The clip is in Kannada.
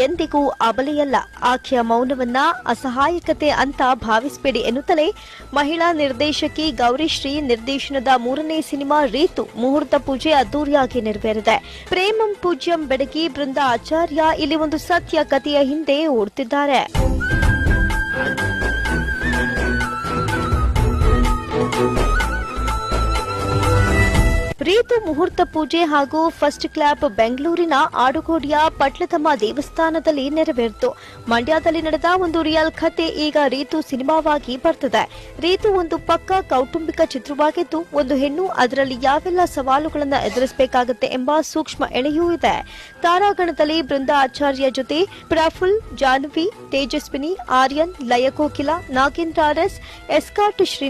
ಎಂದಿಗೂ ಅಬಲೆಯಲ್ಲ. ಆಕೆಯ ಮೌನವನ್ನ ಅಸಹಾಯಕತೆ ಅಂತ ಭಾವಿಸಬೇಡಿ ಎನ್ನುತ್ತಲೇ ಮಹಿಳಾ ನಿರ್ದೇಶಕಿ ಗೌರಿಶ್ರೀ ನಿರ್ದೇಶನದ 3ನೇ ಸಿನಿಮಾ ರೀತು ಮುಹೂರ್ತ ಪೂಜೆ ಅದ್ದೂರಿಯಾಗಿ ನೆರವೇರಿದೆ. ಪ್ರೇಮಂ ಪೂಜ್ಯಂ ಬೆಡಗಿ ಬೃಂದಾ ಆಚಾರ್ಯ ಇಲ್ಲಿ ಒಂದು ಸತ್ಯ ಕಥೆಯ ಹಿಂದೆ ಓಡುತ್ತಿದ್ದಾರೆ. ರೀತು ಮುಹೂರ್ತ ಪೂಜೆ ಹಾಗೂ ಫಸ್ಟ್ ಕ್ಲಾಪ್ ಬೆಂಗಳೂರಿನ ಆಡುಗೋಡಿಯ ಪಟ್ಲತಮ್ಮ ದೇವಸ್ಥಾನದಲ್ಲಿ ನೆರವೇರಿತು. ಮಂಡ್ಯದಲ್ಲಿ ನಡೆದ ಒಂದು ರಿಯಲ್ ಕಥೆ ಈಗ ರೀತು ಸಿನಿಮಾವಾಗಿ ಬರ್ತದೆ. ರೀತು ಒಂದು ಪಕ್ಕಾ ಕೌಟುಂಬಿಕ ಚಿತ್ರವಾಗಿದ್ದು, ಒಂದು ಹೆಣ್ಣು ಅದರಲ್ಲಿ ಯಾವೆಲ್ಲ ಸವಾಲುಗಳನ್ನು ಎದುರಿಸಬೇಕಾಗುತ್ತೆ ಎಂಬ ಸೂಕ್ಷ್ಮ ಎಳೆಯೂ ಇದೆ. ತಾರಾಗಣದಲ್ಲಿ ಬೃಂದಾ ಆಚಾರ್ಯ ಜೊತೆ ಪ್ರಫುಲ್, ಜಾಹ್ನವಿ, ತೇಜಸ್ವಿನಿ, ಆರ್ಯನ್, ಲಯಕೋಕಿಲ, ನಾಗೇಂದ್ರ ಅರಸ್, ಎಸ್ಕಾಟ್ ಶ್ರೀ